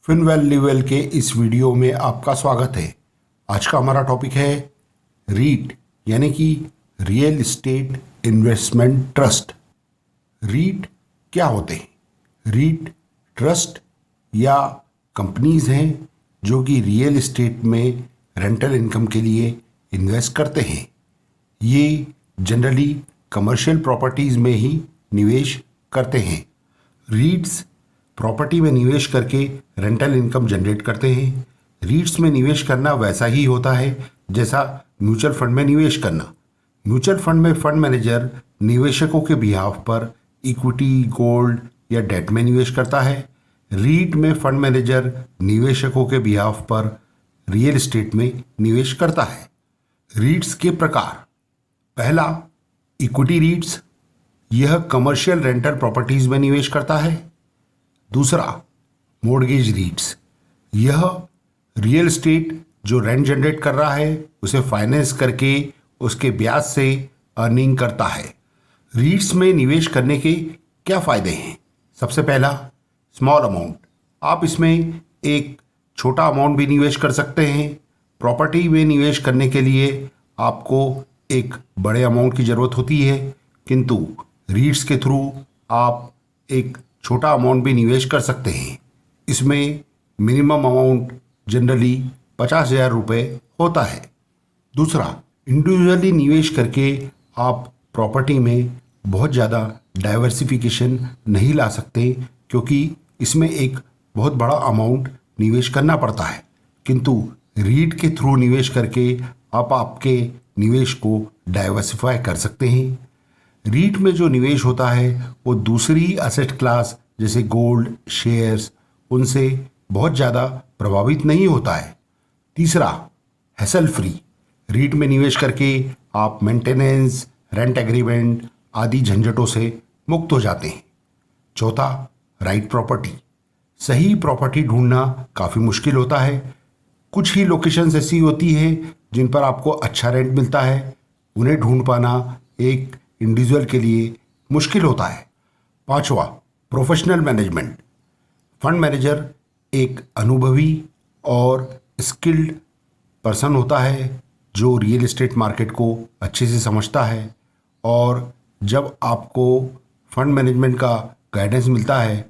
फिनवेल level के इस video में आपका स्वागत है। आज का हमारा टॉपिक है रीट यानी कि real estate investment trust. REIT क्या होते हैं? रीट ट्रस्ट या कंपनीज हैं जो कि रियल एस्टेट में रेंटल इनकम के लिए इन्वेस्ट करते हैं। ये जनरली कमर्शियल प्रॉपर्टीज़ में ही निवेश करते हैं। रीट्स प्रॉपर्टी में निवेश करके रेंटल इनकम जनरेट करते हैं। रीट्स में निवेश करना वैसा ही होता है जैसा म्यूचुअल फंड में निवेश करना। म्यूचुअल फंड में फंड मैनेजर निवेशकों के बिहाफ पर इक्विटी, गोल्ड या डेट में निवेश करता है। रीट में फंड मैनेजर निवेशकों के बिहाफ पर रियल एस्टेट में निवेश करता है। रीट्स के प्रकार: पहला, इक्विटी रीट्स, यह कमर्शियल रेंटल प्रॉपर्टीज में निवेश करता है। दूसरा, मॉर्गेज रीट्स, यह रियल एस्टेट जो रेंट जनरेट कर रहा है उसे फाइनेंस करके उसके ब्याज से अर्निंग करता है। रीट्स में निवेश करने के क्या फ़ायदे हैं? सबसे पहला, स्मॉल अमाउंट, आप इसमें एक छोटा अमाउंट भी निवेश कर सकते हैं। प्रॉपर्टी में निवेश करने के लिए आपको एक बड़े अमाउंट की ज़रूरत होती है, किंतु रीट्स के थ्रू आप एक छोटा अमाउंट भी निवेश कर सकते हैं। इसमें मिनिमम अमाउंट जनरली 50,000 रुपये होता है। दूसरा, इंडिविजुअली निवेश करके आप प्रॉपर्टी में बहुत ज़्यादा डाइवर्सिफिकेशन नहीं ला सकते, क्योंकि इसमें एक बहुत बड़ा अमाउंट निवेश करना पड़ता है। किंतु रीट के थ्रू निवेश करके आप आपके निवेश को डाइवर्सिफाई कर सकते हैं। रीट में जो निवेश होता है वो दूसरी एसेट क्लास जैसे गोल्ड, शेयर्स, उनसे बहुत ज़्यादा प्रभावित नहीं होता है। तीसरा, हैसल फ्री, रीट में निवेश करके आप मेंटेनेंस, रेंट एग्रीमेंट आदि झंझटों से मुक्त हो जाते हैं। चौथा, राइट प्रॉपर्टी, सही प्रॉपर्टी ढूंढना काफ़ी मुश्किल होता है। कुछ ही लोकेशंस ऐसी होती है जिन पर आपको अच्छा रेंट मिलता है, उन्हें ढूंढ पाना एक इंडिविजुअल के लिए मुश्किल होता है। पांचवा, प्रोफेशनल मैनेजमेंट, फंड मैनेजर एक अनुभवी और स्किल्ड पर्सन होता है जो रियल एस्टेट मार्केट को अच्छे से समझता है, और जब आपको फंड मैनेजमेंट का गाइडेंस मिलता है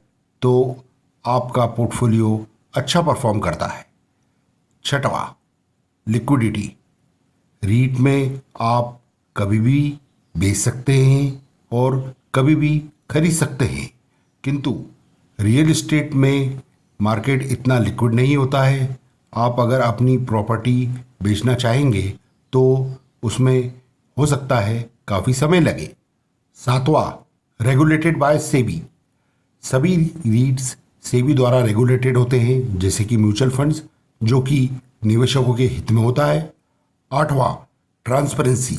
तो आपका पोर्टफोलियो अच्छा परफॉर्म करता है। छठवा, लिक्विडिटी, रीट में आप कभी भी बेच सकते हैं और कभी भी खरीद सकते हैं, किंतु रियल एस्टेट में मार्केट इतना लिक्विड नहीं होता है। आप अगर अपनी प्रॉपर्टी बेचना चाहेंगे तो उसमें हो सकता है काफ़ी समय लगे। सातवां, रेगुलेटेड बाय सेबी, सभी रीट्स सेबी द्वारा रेगुलेटेड होते हैं जैसे कि म्यूचुअल फंड्स, जो कि निवेशकों के हित में होता है। आठवां, ट्रांसपेरेंसी,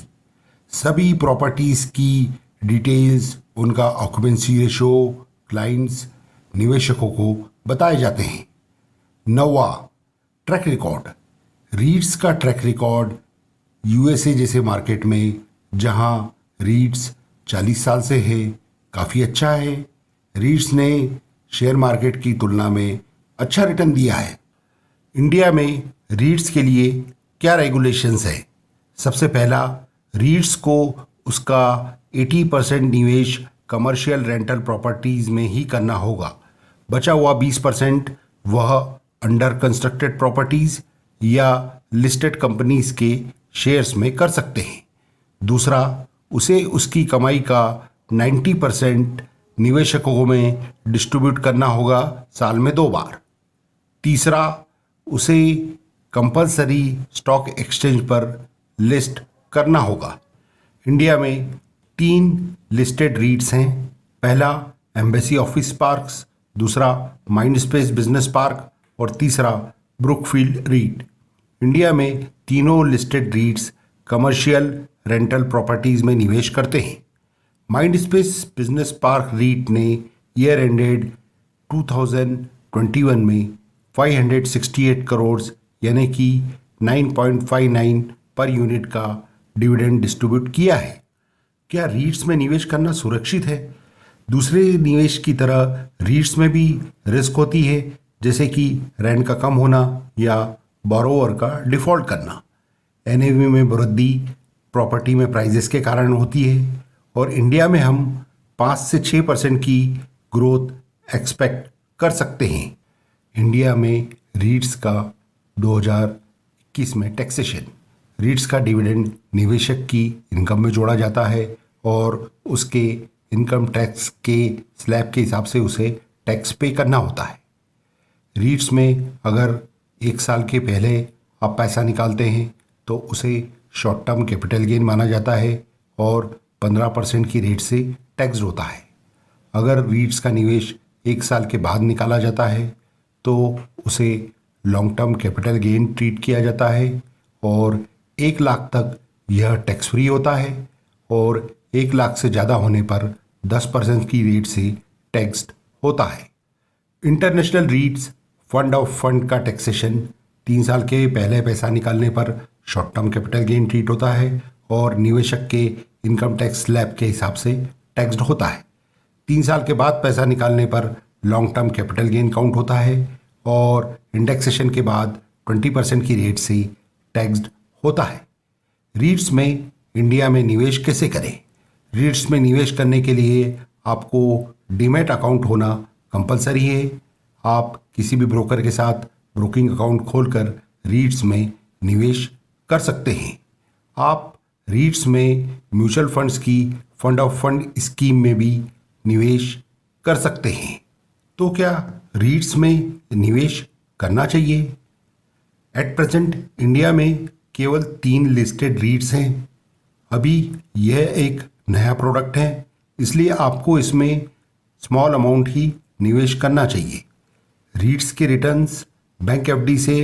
सभी प्रॉपर्टीज़ की डिटेल्स, उनका ऑक्यूपेंसी रेशो, क्लाइंट्स, निवेशकों को बताए जाते हैं। नौवां, ट्रैक रिकॉर्ड, रीट्स का ट्रैक रिकॉर्ड यूएसए जैसे मार्केट में जहां रीट्स 40 साल से है, काफ़ी अच्छा है। रीट्स ने शेयर मार्केट की तुलना में अच्छा रिटर्न दिया है। इंडिया में रीट्स के लिए क्या रेगुलेशंस है? सबसे पहला, रीट्स को उसका 80% निवेश कमर्शियल रेंटल प्रॉपर्टीज़ में ही करना होगा। बचा हुआ 20% वह अंडर कंस्ट्रक्टेड प्रॉपर्टीज़ या लिस्टेड कंपनीज़ के शेयर्स में कर सकते हैं। दूसरा, उसे उसकी कमाई का 90% निवेशकों में डिस्ट्रीब्यूट करना होगा साल में 2 बार। तीसरा, उसे कंपलसरी स्टॉक एक्सचेंज पर लिस्ट करना होगा। इंडिया में 3 लिस्टेड रीट्स हैं। पहला, एम्बेसी ऑफिस पार्क्स, दूसरा माइंडस्पेस बिजनेस पार्क और तीसरा ब्रुकफील्ड रीट। इंडिया में तीनों लिस्टेड रीट्स कमर्शियल रेंटल प्रॉपर्टीज़ में निवेश करते हैं। माइंडस्पेस बिजनेस पार्क रीट ने ईयर एंडेड 2021 में 568 करोड़ यानी कि 9.59 पर यूनिट का डिविडेंड डिस्ट्रीब्यूट किया है। क्या रीट्स में निवेश करना सुरक्षित है? दूसरे निवेश की तरह रीट्स में भी रिस्क होती है, जैसे कि रेंट का कम होना या बोरोवर का डिफ़ॉल्ट करना। एनएवी में वृद्धि प्रॉपर्टी में प्राइजेस के कारण होती है और इंडिया में हम 5 से 6% की ग्रोथ एक्सपेक्ट कर सकते हैं। इंडिया में रीट्स का 2021 में टैक्सेशन। रीट्स का डिविडेंड निवेशक की इनकम में जोड़ा जाता है और उसके इनकम टैक्स के स्लैब के हिसाब से उसे टैक्स पे करना होता है। रीट्स में अगर 1 साल के पहले आप पैसा निकालते हैं तो उसे शॉर्ट टर्म कैपिटल गेन माना जाता है और 15% की रेट से टैक्स होता है। अगर रीट्स का निवेश 1 साल के बाद निकाला जाता है तो उसे long term capital gain treat किया जाता है और 1 लाख तक यह टैक्स फ्री होता है और 1 लाख से ज़्यादा होने पर 10% की रेट से टैक्स्ड होता है। इंटरनेशनल रीट्स फंड ऑफ फंड का टैक्सेशन 3 साल के पहले पैसा निकालने पर short term capital gain treat होता है और निवेशक के इनकम टैक्स स्लैब के हिसाब से टैक्स्ड होता है। 3 साल के बाद पैसा निकालने पर long term capital gain count होता है और इंडेक्सेशन के बाद 20% की रेट से टैक्स्ड होता है। रीट्स में इंडिया में निवेश कैसे करें? रीट्स में निवेश करने के लिए आपको डीमैट अकाउंट होना कंपलसरी है। आप किसी भी ब्रोकर के साथ ब्रोकिंग अकाउंट खोलकर रीट्स में निवेश कर सकते हैं। आप रीट्स में म्यूचुअल फंड्स की फंड ऑफ फंड स्कीम में भी निवेश कर सकते हैं। तो क्या रीट्स में निवेश करना चाहिए? एट प्रेजेंट इंडिया में केवल 3 लिस्टेड रीट्स हैं। अभी यह एक नया प्रोडक्ट है, इसलिए आपको इसमें स्मॉल अमाउंट ही निवेश करना चाहिए। रीट्स के रिटर्न्स बैंक एफडी से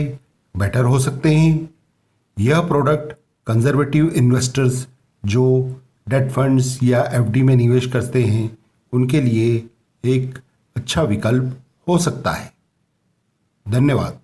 बेटर हो सकते हैं। यह प्रोडक्ट कंजर्वेटिव इन्वेस्टर्स जो डेट फंड्स या एफडी में निवेश करते हैं उनके लिए एक अच्छा विकल्प हो सकता है। धन्यवाद।